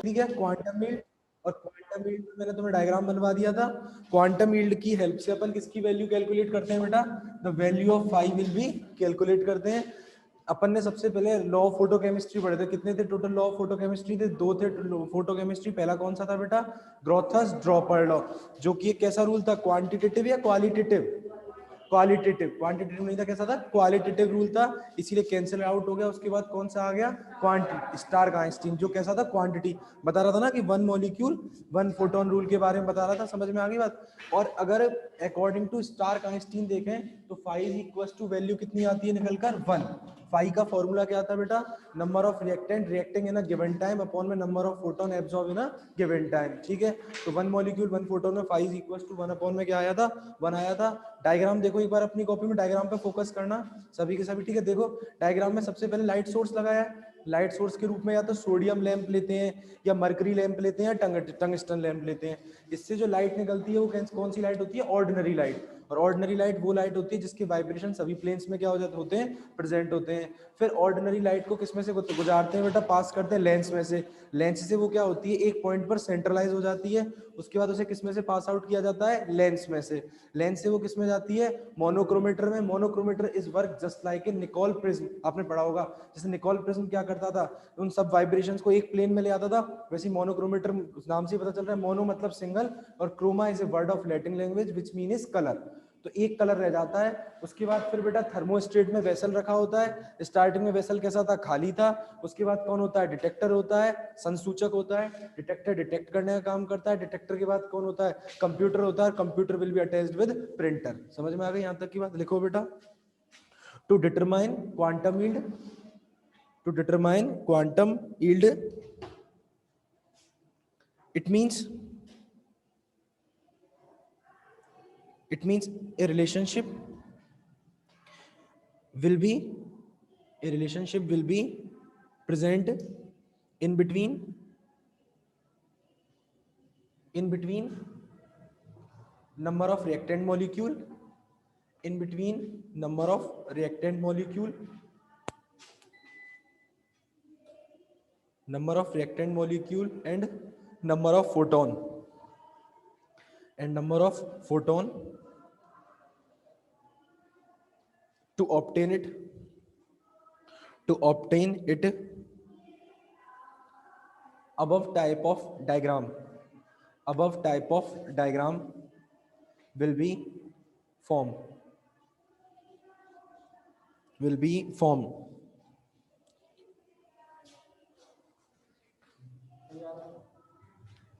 ठीक है, quantum yield. और क्वांटम यील्ड में मैंने तुम्हें डायग्राम बनवा दिया था। क्वांटम यील्ड की हेल्प से अपन किसकी वैल्यू कैलकुलेट करते हैं बेटा? The value of phi will be calculate करते हैं। अपन ने सबसे पहले लॉ ऑफ फोटोकेमिस्ट्री पढ़े थे। कितने थे टोटल लॉ ऑफ फोटोकेमिस्ट्री? थे 2 थे फोटोकेमिस्ट्री। पहला कौन सा था बेटा? ग्रोथस ड्रॉपर लॉ, जो कि एक कैसा रूल था? क्वांटिटेटिव या क्वालिटेटिव? क्वालिटेटिव। क्वांटिटेटिव नहीं था, कैसा था? क्वालिटेटिव रूल था, इसीलिए कैंसिल आउट हो गया। उसके बाद कौन सा आ गया? क्वांटिटी, स्टार्क आइंस्टीन, जो कैसा था? क्वांटिटी। बता रहा था ना कि 1 मॉलिक्यूल 1 फोटोन रूल के बारे में बता रहा था। समझ में आ गई बात? और अगर अकॉर्डिंग टू स्टार्क आइंस्टीन देखें तो फाई इक्वल्स टू वैल्यू कितनी आती है निकलकर? 1। फाई का फॉर्मूला क्या था बेटा? Number of reactant reacting in a given time upon में number of photon absorb in a given time. ठीक है, तो 1 मॉलिक्यूल 1 फोटोन में फाई इक्वल्स टू 1 अपॉन में क्या आया था? 1 आया था। डायग्राम देखो एक बार अपनी कॉपी में, डायग्राम पे फोकस करना सभी के सभी। ठीक है, देखो डायग्राम में सबसे पहले लाइट सोर्स लगाया है। लाइट सोर्स के रूप में या तो सोडियम लैंप लेते हैं, या मरकरी लैंप लेते हैं, या टंगस्टन लैंप लेते हैं। इससे जो लाइट निकलती है वो कौन सी लाइट होती है? Ordinary light. और ऑर्डिनरी लाइट वो लाइट होती है जिसके वाइब्रेशन सभी प्लेन्स में क्या हो जाते होते हैं? प्रेजेंट होते हैं। फिर ऑर्डिनरी लाइट को किस में से गुजारते हैं बेटा? पास करते हैं लेंस में से। लेंस से वो क्या होती है? एक पॉइंट पर सेंट्रलाइज हो जाती है। उसके बाद उसे किस में से पास आउट किया जाता है? लेंस में से। लेंस से वो किस में जाती है? मोनोक्रोमीटर में। Monochromator is work just like a Nicol prism. आपने पढ़ा होगा, जैसे निकोल प्रिज्म क्या करता था? उन सब वाइब्रेशंस को एक प्लेन में ले आता था। वैसे मोनोक्रोमीटर नाम से पता चल रहा है, मोनो मतलब सिंगल, और chroma is a word of Latin language which mean is colour. तो एक कलर रह जाता है। उसके बाद फिर बेटा थर्मोस्टेट में वेसल रखा होता है। स्टार्टिंग में वेसल कैसा था? खाली था। उसके बाद कौन होता है? डिटेक्टर होता है, संसूचक होता है। डिटेक्टर डिटेक्ट करने का काम करता है। डिटेक्टर के बाद कौन होता है? कंप्यूटर होता है। Computer will be attached with printer. समझ में आ गई? यहां तक की बात लिखो बेटा। To determine quantum yield, to determine quantum yield, it means a relationship will be present in between number of reactant molecule, in between number of reactant molecule, number of reactant molecule and number of photon, and number of photon to obtain it, above type of diagram, above type of diagram will be formed,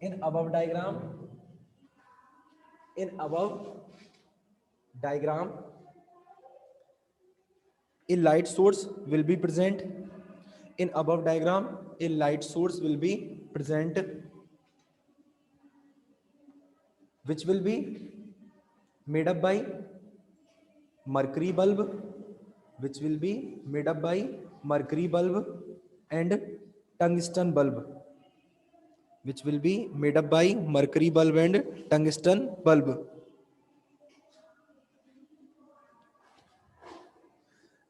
in above diagram, in above diagram a light source will be present, in above diagram a light source will be present, which will be made up by mercury bulb, which will be made up by mercury bulb and tungsten bulb, which will be made up by mercury bulb and tungsten bulb.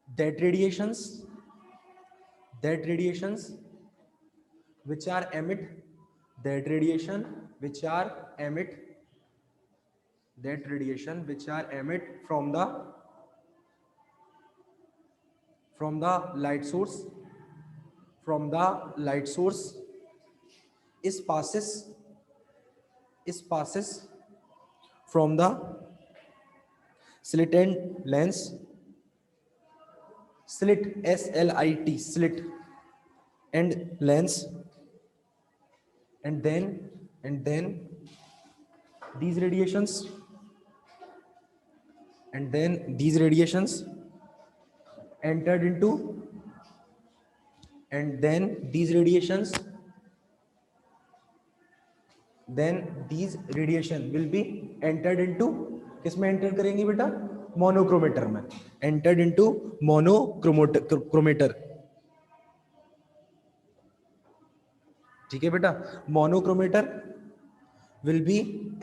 That radiations which are emit, that radiation which are emit, from the light source, is passes from the slit and lens, slit, SLIT, slit and lens, and then these radiations, entered into, and then these radiation will be entered into, किसमें enter करेंगी बेटा? Monochromator में, entered into monochromator. ठीक है बेटा, monochromator will be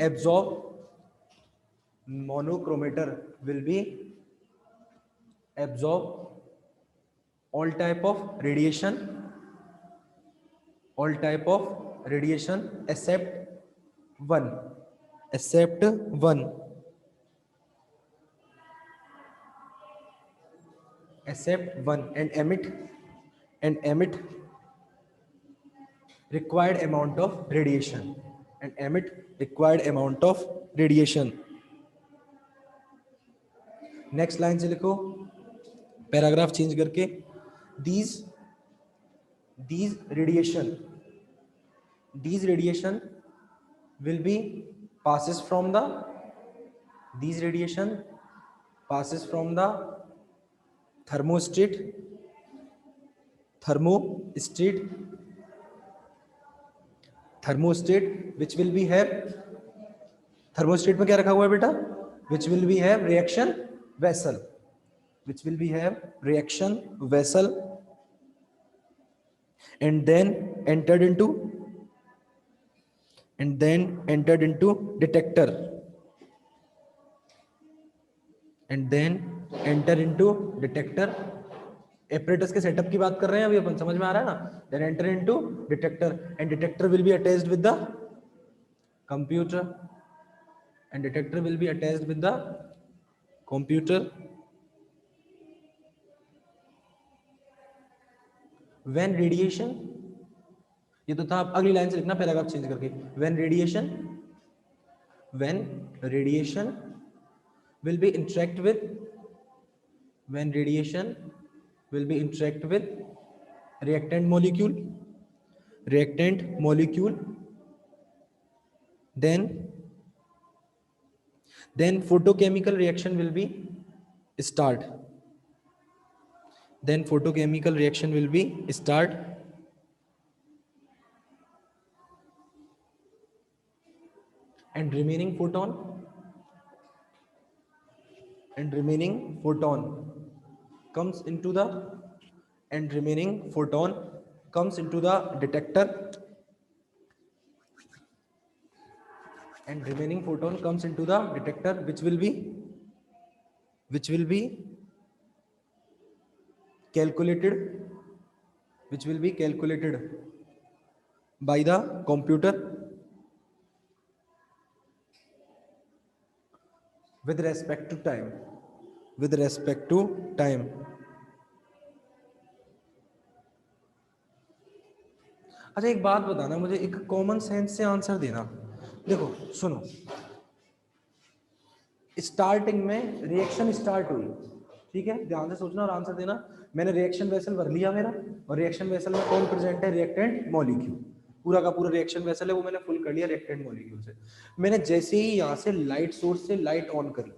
absorb, monochromator will be absorb all type of radiation, all type of radiation except one, except one, except one and emit required amount of radiation and emit required amount of radiation. Next line से लिखो, paragraph change करके, these radiation will be passes from the thermostat which will be have, thermostat में क्या रखा हुआ है बेटा, which will be have reaction vessel and then entered into detector, apparatus के सेटअप की बात कर रहे हैं अभी अपन, समझ में आ रहा है ना. then enter into detector and detector will be attached with the computer, when radiation, ये तो था, अगली लाइन से लिखना पैराग्राफ चेंज करके, when radiation will be interact with reactant molecule, then photochemical reaction will be start, and remaining photon comes into the detector, which will be calculated by the computer with respect to time. अच्छा एक बात बताना मुझे, एक common sense से answer देना. देखो सुनो, स्टार्टिंग में रिएक्शन स्टार्ट हुई, ठीक है, ध्यान से सोचना और आंसर देना. मैंने रिएक्शन वेसल भर लिया मेरा, और रिएक्शन वेसल में कौन प्रेजेंट है, रिएक्टेंट मॉलिक्यूल, पूरा का पूरा रिएक्शन वेसल है वो मैंने फुल कर लिया रिएक्टेंट मॉलिक्यूल से. मैंने जैसे ही यहाँ से लाइट सोर्स से लाइट ऑन करी,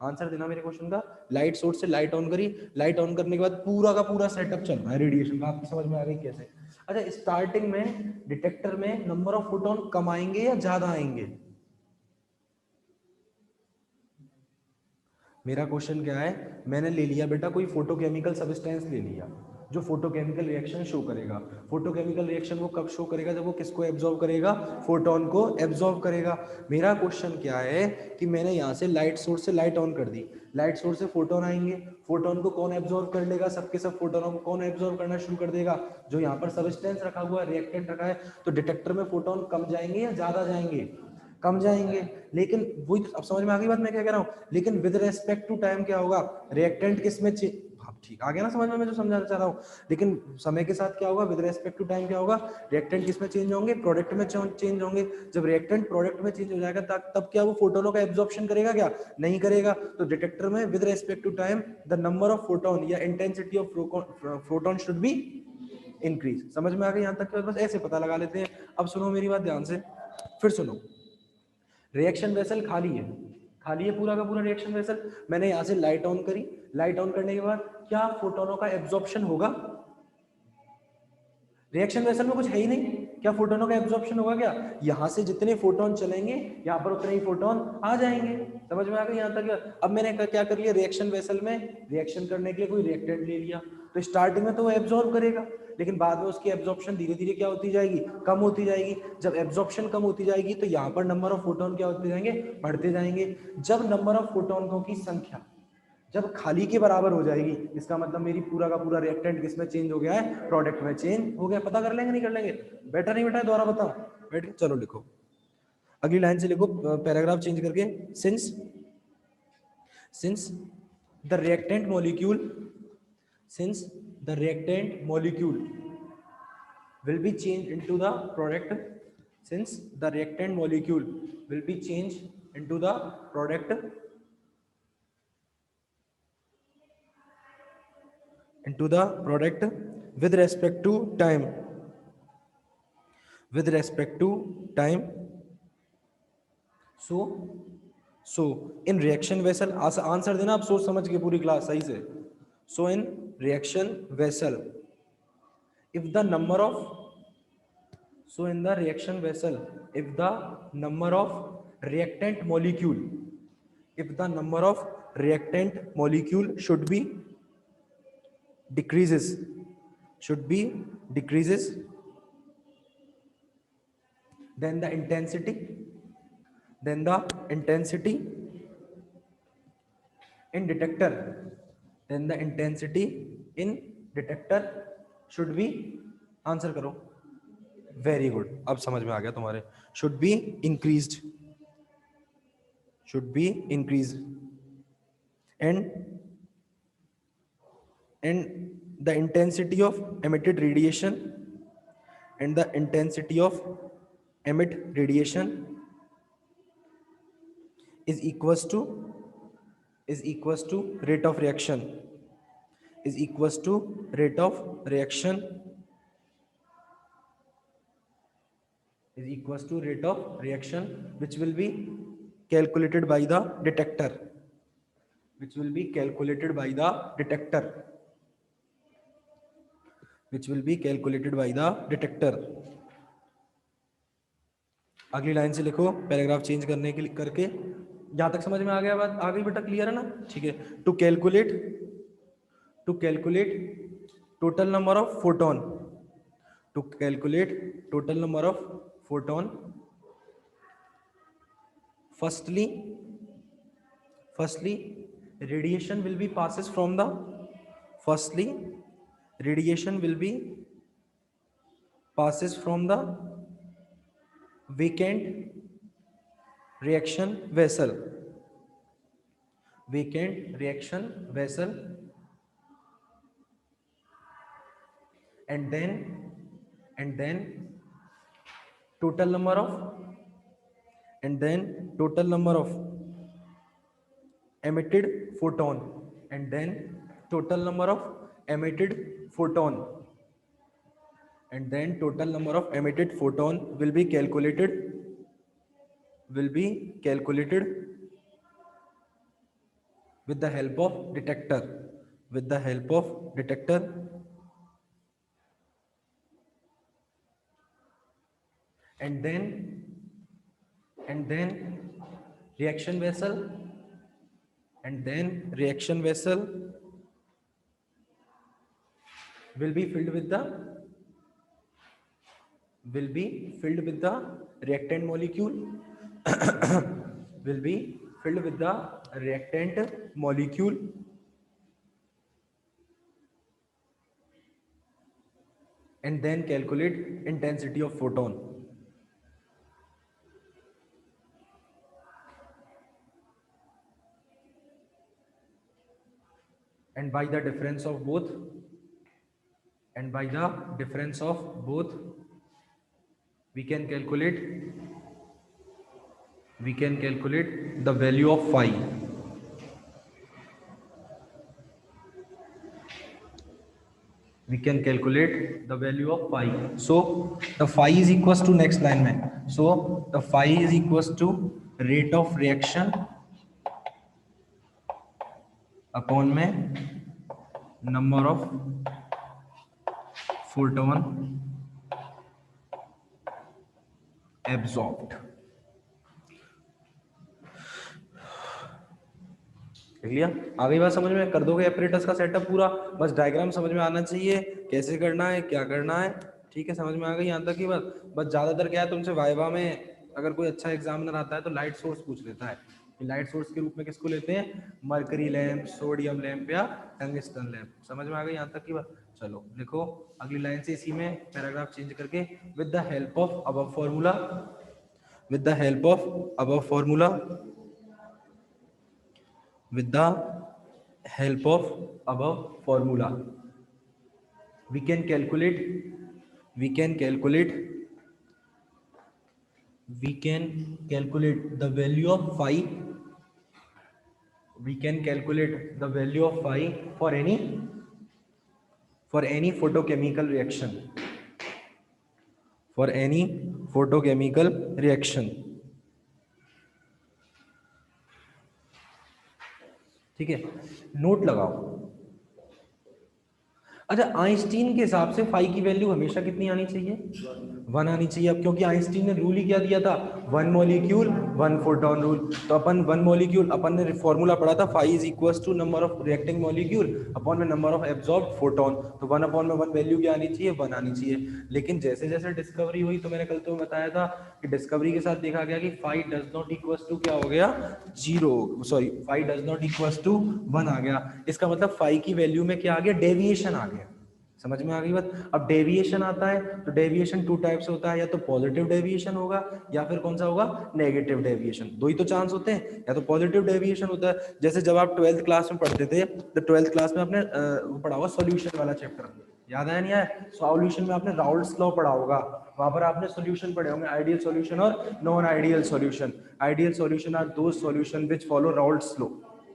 आंसर देना मेरे क्वेश्चन का, लाइट सोर्स से लाइट ऑन करी, लाइट ऑन करने के बाद पूरा का पूरा सेटअप चल रहा है रेडिएशन का, आपको समझ में आ गई कैसे. अच्छा स्टार्टिंग में डिटेक्टर में नंबर ऑफ फोटोन कम आएंगे या ज्यादा आएंगे, मेरा क्वेश्चन क्या है, मैंने ले लिया बेटा कोई फोटोकेमिकल सब्सटेंस ले लिया जो फोटोकेमिकल रिएक्शन शो करेगा. फोटोकेमिकल रिएक्शन वो कब शो करेगा, जब वो किसको एब्जॉर्ब करेगा, फोटोन को एब्जॉर्ब करेगा. मेरा क्वेश्चन क्या है कि मैंने यहाँ से लाइट सोर्स से लाइट ऑन कर दी, लाइट सोर्स से फोटोन आएंगे, फोटोन को कौन एब्जॉर्ब कर लेगा, सबके सब फोटोनों को कौन एब्जॉर्ब करना शुरू कर देगा, जो यहाँ पर सब्सटेंस रखा हुआ है, रिएक्टेंट रखा है. तो डिटेक्टर में फोटोन कम जाएंगे या ज्यादा जाएंगे, कम जाएंगे. लेकिन वही अब समझ में आ गई बात मैं क्या कह रहा हूँ. लेकिन विद रेस्पेक्ट टू टाइम क्या होगा, रिएक्टेंट किसमें ठीक आ गया ना समझ में, मैं जो समझाना चाह रहा हूँ. लेकिन समय के साथ क्या होगा, विद रेस्पेक्ट टू टाइम क्या होगा, रिएक्टेंट किसमें चेंज होंगे, प्रोडक्ट में चेंज होंगे. जब रिएक्टेंट प्रोडक्ट में चेंज हो जाएगा तब क्या वो फोटोनों का एब्जॉर्प्शन करेगा, क्या नहीं करेगा. तो डिटेक्टर में with respect to time the number of photon या intensity of photon should be increase. समझ में आ गई यहाँ तक के बाद, बस ऐसे पता लगा लेते हैं. अब सुनो मेरी बात ध्यान से, फिर सुनो. रिएक्शन वेसल खाली है पूरा का पूरा रिएक्शन वेसल. मैंने यहाँ से लाइट ऑन करी, लाइट ऑन करने के बाद क्या फोटोनों का एब्जॉर्प्शन होगा, रिएक्शन वेसल में कुछ है ही नहीं, क्या फोटोनों का एब्जॉर्प्शन होगा, क्या यहाँ से जितने फोटोन चलेंगे यहाँ पर उतने ही फोटोन आ जाएंगे. समझ में आ गई यहाँ तक. अब मैंने क्या कर लिया, रिएक्शन वेसल में रिएक्शन करने के लिए कोई रिएक्टेंट ले लिया, तो स्टार्टिंग में तो वो एब्जॉर्ब करेगा, लेकिन बाद में उसकी एब्जॉर्प्शन धीरे धीरे क्या होती जाएगी, कम होती जाएगी. जब एब्जॉर्प्शन कम होती जाएगी तो यहाँ पर नंबर ऑफ फोटोन क्या होते जाएंगे, बढ़ते जाएंगे. जब नंबर ऑफ फोटोनों की संख्या जब खाली के बराबर हो जाएगी इसका मतलब मेरी पूरा का पूरा रिएक्टेंट किसमें चेंज हो गया है, प्रोडक्ट में चेंज हो गया। पता कर लेंगे नहीं कर लेंगे, बेटा नहीं बेटा दोबारा बताओ, बैठ के चलो लिखो अगली लाइन से लिखो पैराग्राफ चेंज करके। Since the reactant molecule since the reactant molecule will be changed into the product, since the reactant molecule will be changed into the product with respect to time, so in reaction vessel, answer देना आप सोच समझ के पूरी class सही से। so in reaction vessel if the number of reactant molecule should be decreases, then the intensity in detector should be, answer करो, very good, अब समझ में आ गया तुम्हारे, should be increased and the intensity of emitted radiation is equals to rate of reaction which will be calculated by the detector, अगली line से लिखो paragraph change करने के करके। यहां तक समझ में आ गया बात, आ गई बेटा, क्लियर है ना? ठीक है। To calculate total number of photon, firstly radiation will be passes from the vacant reaction vessel, and then total number of emitted photon, will be calculated with the help of detector, and then reaction vessel will be filled with the reactant molecule and then calculate intensity of photon. And by the difference of both, we can calculate the value of phi. So the phi is equals to, next line में, so the phi is equals to rate of reaction upon में number of photon absorbed. देख लिया? आ गई बात समझ में? कर दोगे एपरेटस का सेटअप पूरा, बस डायग्राम समझ में आना चाहिए, कैसे करना है, क्या करना है। ठीक है, समझ में आ गई यहाँ तक की बात? बस ज्यादातर क्या है तुमसे वाइवा में अगर कोई अच्छा एग्जामिनर आता है तो लाइट सोर्स पूछ लेता है लाइट सोर्स के रूप में किसको लेते हैं? मरकरी लैंप, सोडियम लैंप या टंगस्टन लैंप। समझ में आ गई यहाँ तक की बात? चलो लिखो अगली लाइन से इसी में पैराग्राफ चेंज करके, with the help of above formula, with the help of above formula, with the help of above formula we can calculate we can calculate we can calculate the value of phi, we can calculate the value of phi for any photochemical reaction, for any photochemical reaction। ठीक है, note लगाओ। अच्छा, Einstein के हिसाब से phi की value हमेशा कितनी आनी चाहिए? 1 आनी चाहिए। अब क्योंकि आइंस्टीन ने रूल ही क्या दिया था? 1 मॉलिक्यूल 1 फोटोन रूल। तो अपन 1 मॉलिक्यूल, अपन ने फॉर्मूला पढ़ा था, phi is equal to number of reacting molecule upon में नंबर ऑफ एब्जॉर्ब्ड फोटोन। तो 1 अपॉन में 1 वैल्यू क्या आनी चाहिए? 1 आनी चाहिए। लेकिन जैसे जैसे डिस्कवरी हुई, तो मैंने कल तो बताया था कि डिस्कवरी के साथ देखा गया कि phi does not equal to क्या हो गया? 0, sorry, phi does not equal to 1 आ गया। इसका मतलब फाई की वैल्यू में क्या आ गया? डेविएशन आ गया। समझ में आ गई बात? अब डेविएशन आता है तो डेविएशन 2 टाइप से होता है, या तो पॉजिटिव डेविएशन होगा या फिर कौन सा होगा? Negative deviation. दो ही तो चांस होते हैं, या तो पॉजिटिव डेविएशन होता है। जैसे जब आप 12th क्लास में पढ़ते थे, तो 12th क्लास में आपने पढ़ा होगा सॉल्यूशन वाला चैप्टर, याद है नहीं है? सॉल्यूशन में आपने राउल्ट्स लॉ पढ़ा होगा, वहां पर आपने सॉल्यूशन पढ़े होंगे, आइडियल सॉल्यूशन और non ideal solution. Ideal solution are those solution which follow Raoult's law,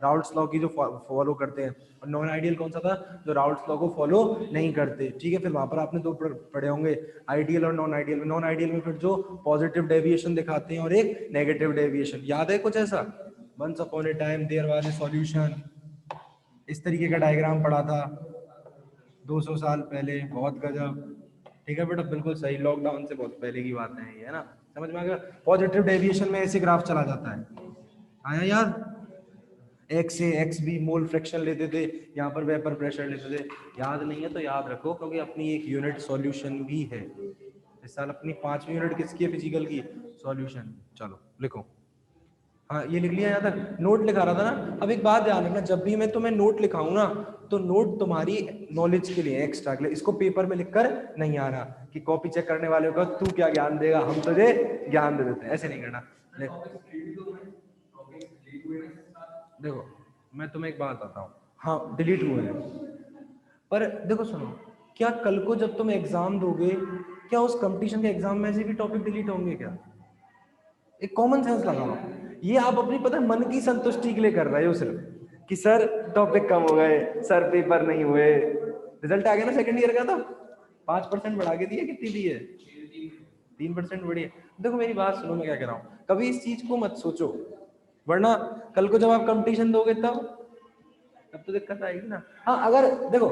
Raoult's law की जो फॉलो करते हैं। और नॉन आइडियल कौन सा था? जो राउल्ट्स लॉ को फॉलो नहीं करते। ठीक है, फिर वहां पर आपने दो पढ़े होंगे, आइडियल और नॉन आइडियल। नॉन आइडियल में फिर जो पॉजिटिव डेविएशन दिखाते हैं और एक नेगेटिव डेविएशन। याद है कुछ ऐसा? Once upon a time there was a solution, इस तरीके का डायग्राम पढ़ा था 200 साल पहले। बहुत गजब। ठीक है बेटा, बिल्कुल सही, लॉकडाउन से बहुत पहले की बात है ये, है ना? समझ में आ गया? पॉजिटिव डेविएशन में ऐसे ग्राफ चला जाता है, आया याद? एक्स ए एक्स बी मोल फ्रैक्शन लेते थे, यहाँ पर वेपर प्रेशर लेते थे। याद नहीं है तो याद रखो, क्योंकि अपनी एक यूनिट सॉल्यूशन भी है। इस साल अपनी 5वीं यूनिट किसकी है? फिजिकल की, सॉल्यूशन। चलो लिखो। हाँ, ये लिख लिया यहाँ तक? नोट लिखा रहा था ना। अब एक बात ध्यान रखना, जब भी मैं तुम्हें नोट लिखाऊं ना, तो नोट तुम्हारी नॉलेज के लिए, एक्स्ट्रा के लिए। इसको पेपर में लिखकर नहीं आना कि कॉपी चेक करने वाले को तू क्या ज्ञान देगा, हम तुझे ज्ञान दे देते हैं, ऐसे नहीं करना। देखो मैं तुम्हें एक बात बताता हूँ, हाँ डिलीट हुए हैं, पर देखो सुनो, क्या कल को जब तुम एग्जाम दोगे, क्या उस कंपटीशन के एग्जाम में से भी टॉपिक डिलीट होंगे क्या? एक कॉमन सेंस लगाओ। ये आप अपनी पता है मन की संतुष्टि के लिए कर रहे हो सिर्फ, कि सर टॉपिक कम हो गए, सर पेपर नहीं हुए। रिजल्ट आ गया ना सेकंड ईयर का, तो 5% बढ़ा के दिए, कितनी दी है? 3% बढ़ी है। देखो मेरी बात सुनो, मैं क्या कह रहा हूँ, कभी इस चीज को मत सोचो, वरना कल को जब आप कंपटीशन दोगे तब तो दिक्कत आएगी ना। हाँ, अगर देखो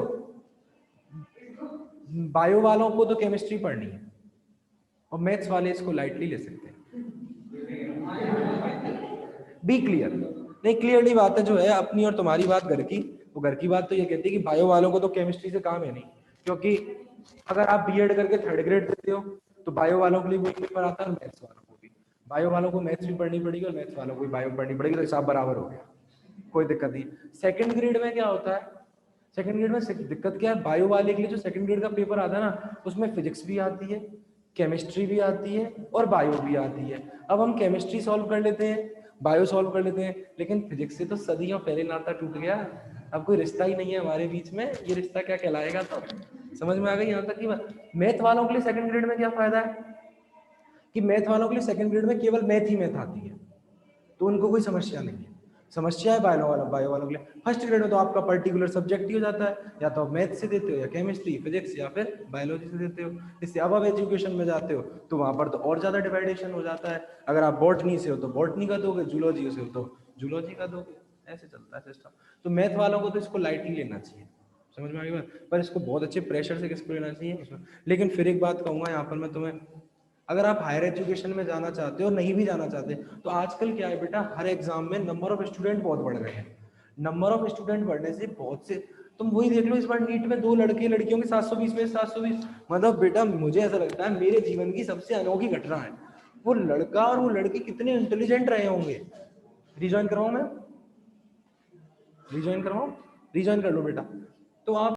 बायो वालों को तो केमिस्ट्री पढ़नी है, और मैथ्स वाले इसको लाइटली ले सकते हैं। B clear. नहीं, क्लियरली बात है जो है अपनी और तुम्हारी बात घर की, वो घर की बात तो ये कहती है कि बायो वालों को तो केमिस्ट्री से काम है नहीं, क्योंकि अगर आप बीएड करके 3rd ग्रेड देते हो तो बायो वालों के लिए वही पेपर आता है, और मैथ्स वालों को भी। बायो वालों को मैथ्स भी पढ़नी पड़ेगी और मैथ्स वालों को भी बायो पढ़नी पड़ेगी, तो हिसाब बराबर हो गया, कोई दिक्कत नहीं। 2nd ग्रेड में क्या होता है? 2nd ग्रेड में दिक्कत क्या है? बायो वाले के लिए जो 2nd ग्रेड का पेपर आता है ना, उसमें फिजिक्स भी आती है, केमिस्ट्री भी आती है और बायो भी आती है। अब हम केमिस्ट्री सॉल्व कर लेते हैं, बायो सॉल्व कर लेते हैं, लेकिन फिजिक्स से तो सदियों पहले नाता टूट गया, अब कोई रिश्ता ही नहीं है हमारे बीच में, ये रिश्ता क्या कहलाएगा? तो समझ में आ गई यहाँ तक की बात? मैथ वालों के लिए 2nd ग्रेड में क्या फायदा है कि मैथ वालों के लिए 2nd ग्रेड में केवल मैथ ही मैथ आती है, तो उनको कोई समस्या नहीं है। समस्या है बायो वालों के लिए 1st ग्रेड में तो आपका पर्टिकुलर सब्जेक्ट ही हो जाता है, या तो आप मैथ से देते हो, या केमिस्ट्री, फिजिक्स, या फिर बायोलॉजी से देते हो। इससे अब एजुकेशन में जाते हो तो वहां पर तो और ज्यादा डिवाइडेशन हो जाता है। अगर आप बॉटनी से हो तो बॉटनी का दोगे, जूलॉजी से हो तो जूलॉजी का दोगे, ऐसे चलता है सिस्टम। तो मैथ वालों को तो इसको लाइटली लेना चाहिए, समझ में आ गई बात? पर इसको बहुत अच्छे प्रेशर से किसको लेना चाहिए? लेकिन फिर एक बात कहूंगा यहाँ पर मैं तुम्हें, अगर आप हायर एजुकेशन में जाना चाहते हो, नहीं भी जाना चाहते, तो आजकल क्या है बेटा, हर एग्जाम में नंबर ऑफ स्टूडेंट बहुत बढ़ रहे हैं। नंबर ऑफ स्टूडेंट बढ़ने से बहुत से, तुम वही देख लो, इस बार नीट में 2 लड़के लड़कियों के 720 में 720, मतलब बेटा मुझे ऐसा लगता है मेरे जीवन की सबसे अनोखी घटना है। वो लड़का और वो लड़की कितने इंटेलिजेंट रहे होंगे, रिजॉइन करवाऊं मैं? रिजॉइन करवाऊं? रिजॉइन कर लो बेटा। तो आप